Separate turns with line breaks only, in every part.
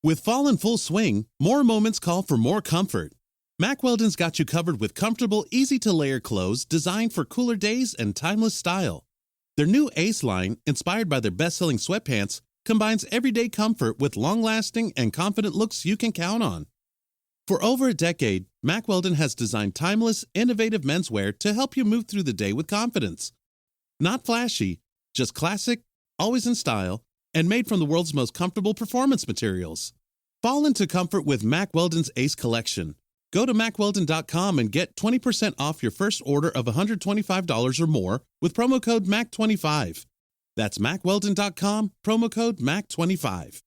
With fall in full swing, more moments call for more comfort. Mack Weldon's got you covered with comfortable, easy-to-layer clothes designed for cooler days and timeless style. Their new Ace line, inspired by their best-selling sweatpants, combines everyday comfort with long-lasting and confident looks you can count on. For over a decade, Mack Weldon has designed timeless, innovative menswear to help you move through the day with confidence. Not flashy, just classic, always in style, and made from the world's most comfortable performance materials. Fall into comfort with Mack Weldon's Ace collection. Go to MackWeldon.com and get 20% off your first order of $125 or more with promo code MAC25. That's MackWeldon.com, promo code MAC25.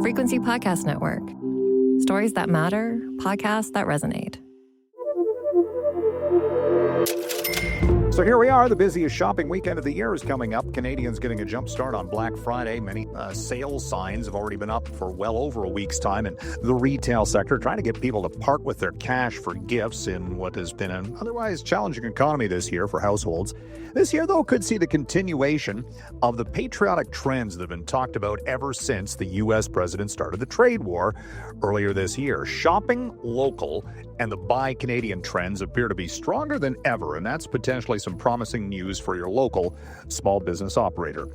Frequency Podcast Network. Stories that matter, podcasts that resonate.
So here we are. The busiest shopping weekend of the year is coming up. Canadians getting a jump start on Black Friday. Many sales signs have already been up for well over a week's time in the retail sector, trying to get people to part with their cash for gifts in what has been an otherwise challenging economy this year for households. This year, though, could see the continuation of the patriotic trends that have been talked about ever since the U.S. president started the trade war earlier this year. Shopping local and the buy Canadian trends appear to be stronger than ever, and that's potentially some promising news for your local small business operator.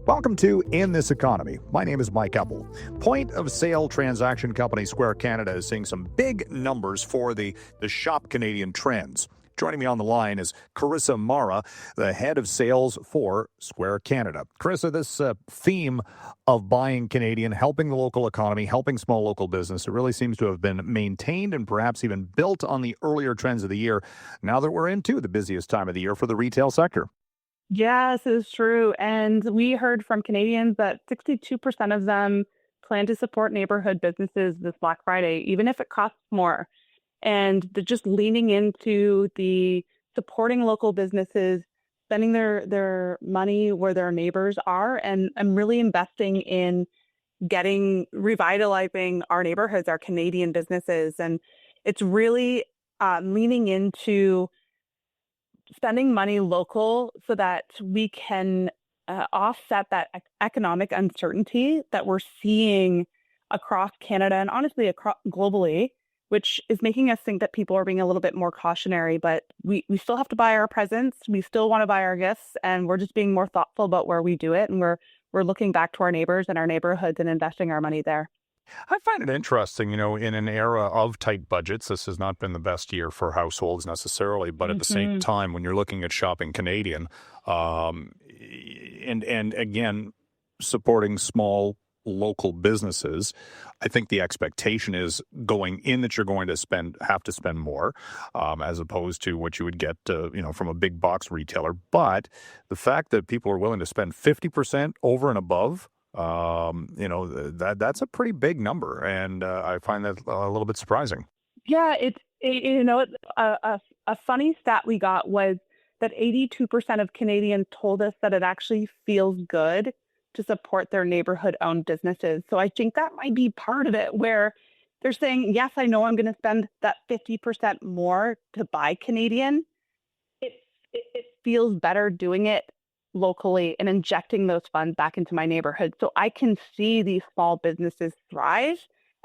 Welcome to In This Economy. My name is Mike Eppel. Point of sale transaction company Square Canada is seeing some big numbers for the Shop Canadian trends. Joining me on the line is Karisa Marra, the head of sales for Square Canada. Karisa, this theme of buying Canadian, helping the local economy, helping small local business, it really seems to have been maintained and perhaps even built on the earlier trends of the year, now that we're into the busiest time of the year for the retail sector.
Yes, it's true. And we heard from Canadians that 62% of them plan to support neighborhood businesses this Black Friday, even if it costs more. And they're just leaning into the supporting local businesses, spending their money where their neighbors are, and really investing in revitalizing our neighborhoods, our Canadian businesses. And it's really leaning into spending money local so that we can offset that economic uncertainty that we're seeing across Canada and honestly globally, which is making us think that people are being a little bit more cautionary. But we still have to buy our presents. We still want to buy our gifts, and we're just being more thoughtful about where we do it. And we're looking back to our neighbors and our neighborhoods and investing our money there.
I find it interesting, in an era of tight budgets, this has not been the best year for households necessarily, but at the same time, when you're looking at shopping Canadian, and again, supporting small local businesses, I think the expectation is going in that you're going to have to spend more, as opposed to what you would get, from a big box retailer. But the fact that people are willing to spend 50% over and above, that's a pretty big number, and I find that a little bit surprising.
Yeah, a funny stat we got was that 82% of Canadians told us that it actually feels good to support their neighborhood-owned businesses. So I think that might be part of it, where they're saying, yes, I know I'm going to spend that 50% more to buy Canadian. It feels better doing it locally and injecting those funds back into my neighborhood, so I can see these small businesses thrive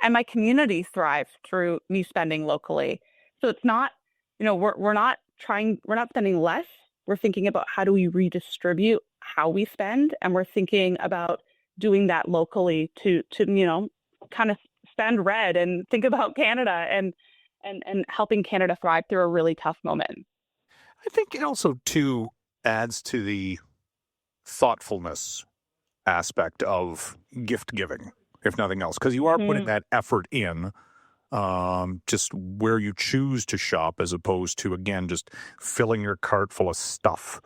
and my community thrive through me spending locally. So it's not, we're not spending less. We're thinking about how do we redistribute how we spend, and we're thinking about doing that locally to kind of spend red and think about Canada and helping Canada thrive through a really tough moment.
I think it also too adds to the thoughtfulness aspect of gift giving, if nothing else, because you are putting that effort in, just where you choose to shop, as opposed to, again, just filling your cart full of stuff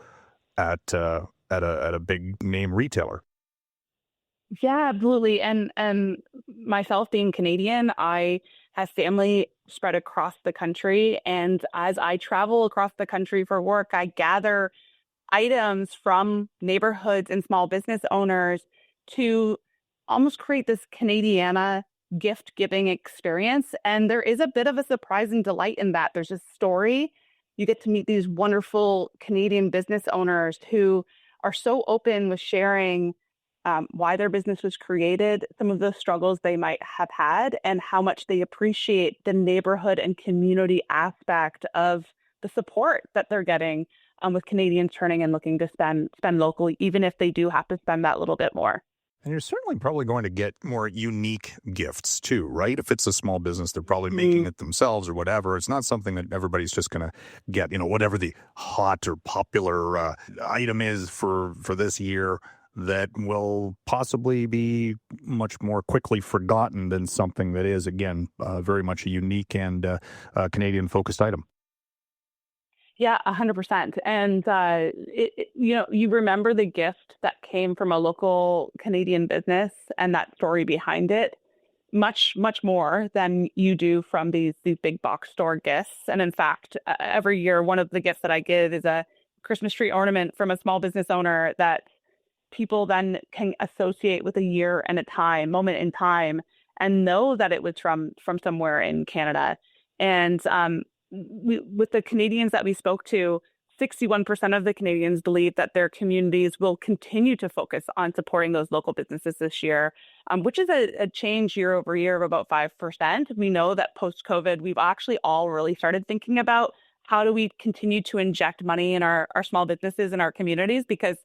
at a big name retailer.
Yeah, absolutely. And myself being Canadian, I have family spread across the country, and as I travel across the country for work, I gather items from neighborhoods and small business owners to almost create this Canadiana gift giving experience. And there is a bit of a surprising delight in that. There's a story. You get to meet these wonderful Canadian business owners who are so open with sharing why their business was created, some of the struggles they might have had, and how much they appreciate the neighborhood and community aspect of the support that they're getting with Canadians turning and looking to spend locally, even if they do have to spend that little bit more.
And you're certainly probably going to get more unique gifts too, right? If it's a small business, they're probably making it themselves or whatever. It's not something that everybody's just going to get, whatever the hot or popular item is for this year that will possibly be much more quickly forgotten than something that is, again, very much a unique and Canadian-focused item.
Yeah, 100%. And, you remember the gift that came from a local Canadian business and that story behind it much, much more than you do from these big box store gifts. And in fact, every year, one of the gifts that I give is a Christmas tree ornament from a small business owner that people then can associate with a year and a moment in time, and know that it was from somewhere in Canada. And with the Canadians that we spoke to, 61% of the Canadians believe that their communities will continue to focus on supporting those local businesses this year, which is a change year over year of about 5%. We know that post-COVID, we've actually all really started thinking about how do we continue to inject money in our small businesses and our communities, because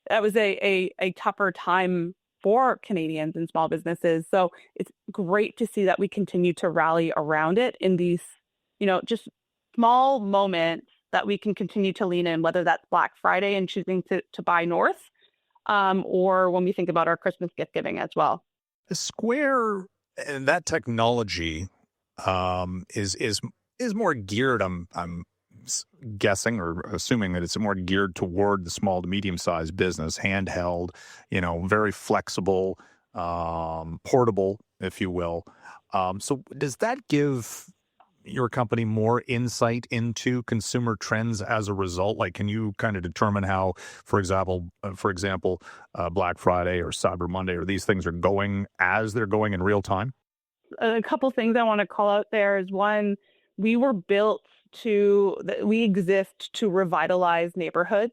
that was a tougher time for Canadians and small businesses. So it's great to see that we continue to rally around it in these, just small moments that we can continue to lean in, whether that's Black Friday and choosing to buy north, or when we think about our Christmas gift giving as well.
The Square and that technology is more geared. I'm guessing or assuming that it's more geared toward the small to medium sized business, handheld, very flexible, portable, if you will. So does that give your company more insight into consumer trends as a result? Like, can you kind of determine how, for example, Black Friday or Cyber Monday or these things are going as they're going in real time?
A couple things I want to call out there is, one, we exist to revitalize neighborhoods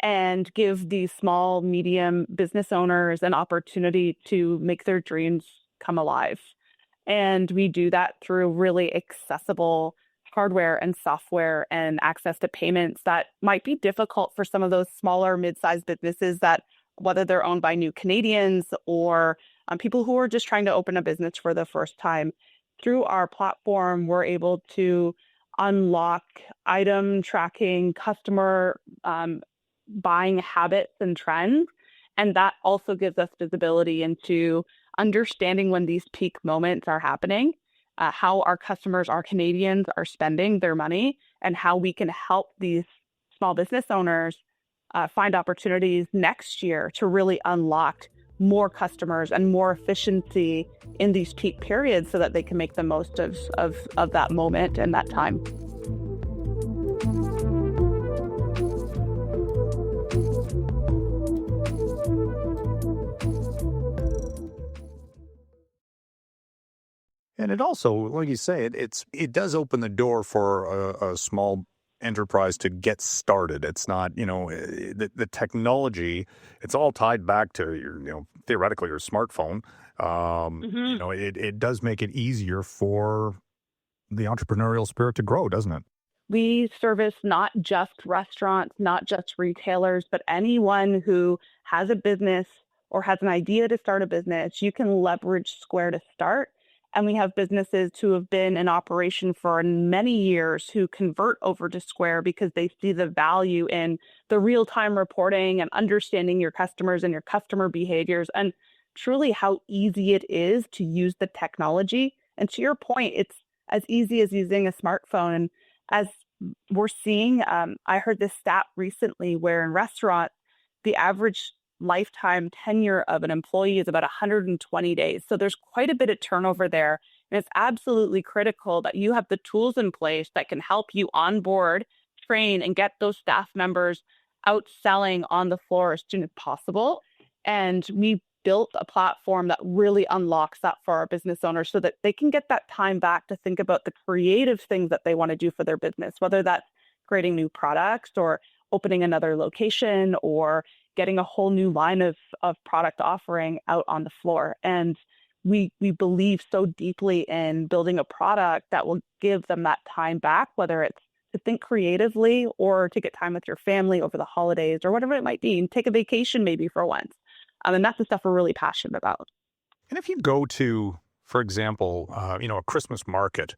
and give these small, medium business owners an opportunity to make their dreams come alive. And we do that through really accessible hardware and software and access to payments that might be difficult for some of those smaller, mid-sized businesses, that whether they're owned by new Canadians or people who are just trying to open a business for the first time. Through our platform, we're able to unlock item tracking, customer buying habits and trends. And that also gives us visibility into understanding when these peak moments are happening, how our customers, our Canadians, are spending their money, and how we can help these small business owners find opportunities next year to really unlock more customers and more efficiency in these peak periods so that they can make the most of that moment and that time.
And it also, like you say, it does open the door for a small enterprise to get started. It's not, the technology, it's all tied back to your, theoretically your smartphone. It does make it easier for the entrepreneurial spirit to grow, doesn't it?
We service not just restaurants, not just retailers, but anyone who has a business or has an idea to start a business. You can leverage Square to start. And we have businesses who have been in operation for many years who convert over to Square because they see the value in the real-time reporting and understanding your customers and your customer behaviors, and truly how easy it is to use the technology. And to your point, it's as easy as using a smartphone. And as we're seeing, I heard this stat recently where in restaurants, the average lifetime tenure of an employee is about 120 days. So there's quite a bit of turnover there. And it's absolutely critical that you have the tools in place that can help you onboard, train, and get those staff members out selling on the floor as soon as possible. And we built a platform that really unlocks that for our business owners so that they can get that time back to think about the creative things that they want to do for their business, whether that's creating new products or opening another location or getting a whole new line of product offering out on the floor. And we believe so deeply in building a product that will give them that time back, whether it's to think creatively or to get time with your family over the holidays or whatever it might be, and take a vacation maybe for once. And that's the stuff we're really passionate about.
And if you go to, for example, a Christmas market,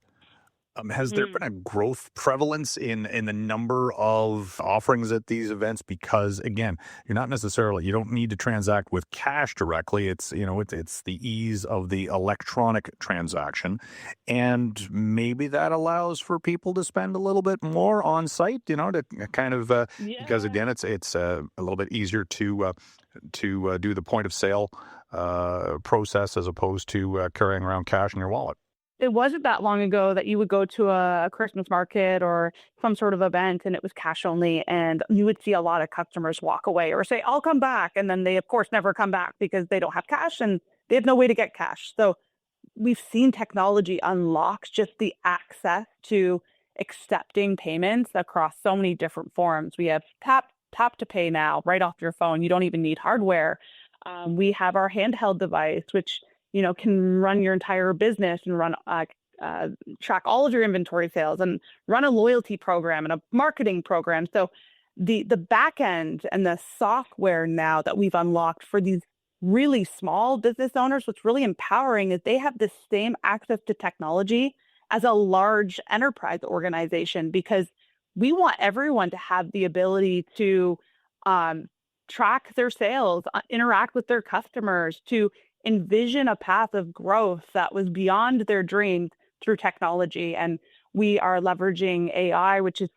has there been a growth prevalence in the number of offerings at these events? Because again, you don't need to transact with cash directly. It's the ease of the electronic transaction, and maybe that allows for people to spend a little bit more on site. To kind of because again, it's a little bit easier to do the point of sale process as opposed to carrying around cash in your wallet.
It wasn't that long ago that you would go to a Christmas market or some sort of event and it was cash only, and you would see a lot of customers walk away or say, I'll come back. And then they, of course, never come back because they don't have cash and they have no way to get cash. So we've seen technology unlock just the access to accepting payments across so many different forms. We have tap to pay now right off your phone. You don't even need hardware. We have our handheld device, which can run your entire business and run track all of your inventory sales and run a loyalty program and a marketing program. So the back end and the software now that we've unlocked for these really small business owners, what's really empowering is they have the same access to technology as a large enterprise organization, because we want everyone to have the ability to track their sales, interact with their customers, to envision a path of growth that was beyond their dreams through technology. And we are leveraging AI, which is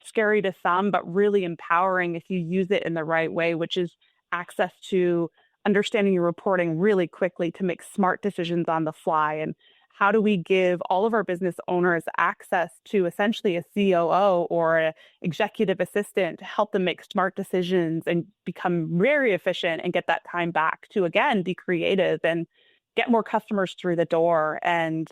scary to some, but really empowering if you use it in the right way, which is access to understanding your reporting really quickly to make smart decisions on the fly. And how do we give all of our business owners access to essentially a COO or an executive assistant to help them make smart decisions and become very efficient and get that time back to, again, be creative and get more customers through the door? And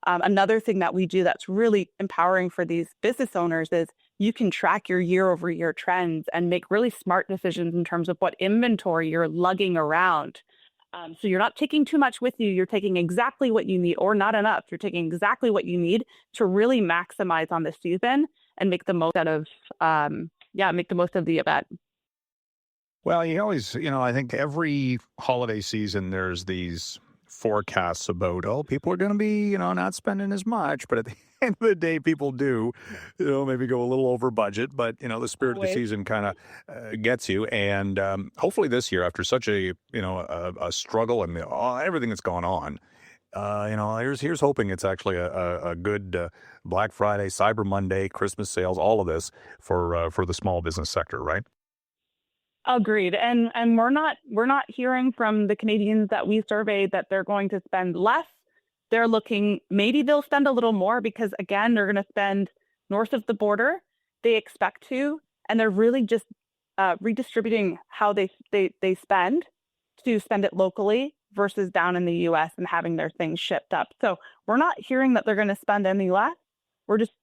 another thing that we do that's really empowering for these business owners is you can track your year-over-year trends and make really smart decisions in terms of what inventory you're lugging around. So you're not taking too much with you. You're taking exactly what you need, or not enough. You're taking exactly what you need to really maximize on the season and make the most out of, make the most of the event.
Well, you always, I think every holiday season there's these forecasts about, people are going to be, not spending as much, but at the end of the day, people do, maybe go a little over budget, but, the spirit of the season kind of gets you. And hopefully this year, after such a struggle and everything that's gone on, here's hoping it's actually a good Black Friday, Cyber Monday, Christmas sales, all of this for the small business sector, right?
Agreed. And we're not hearing from the Canadians that we surveyed that they're going to spend less. They're looking, maybe they'll spend a little more because, again, they're going to spend north of the border. They expect to, and they're really just redistributing how they spend to spend it locally versus down in the U.S. and having their things shipped up. So we're not hearing that they're going to spend any less. We're just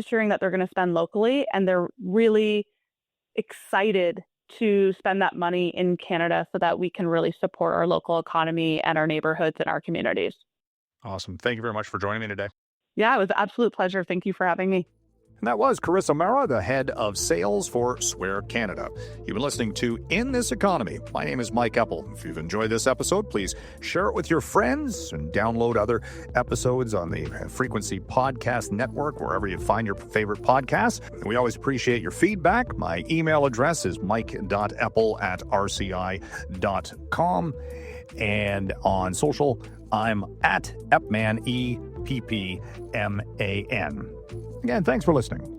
hearing that they're going to spend locally, and they're really excited to spend that money in Canada so that we can really support our local economy and our neighborhoods and our communities.
Awesome. Thank you very much for joining me today.
Yeah, it was an absolute pleasure. Thank you for having me.
And that was Karisa Marra, the head of sales for Swear Canada. You've been listening to In This Economy. My name is Mike Eppel. If you've enjoyed this episode, please share it with your friends and download other episodes on the Frequency Podcast Network, wherever you find your favorite podcasts. And we always appreciate your feedback. My email address is mike.eppel@rci.com. And on social, I'm at Eppman, EPPMAN. Again, thanks for listening.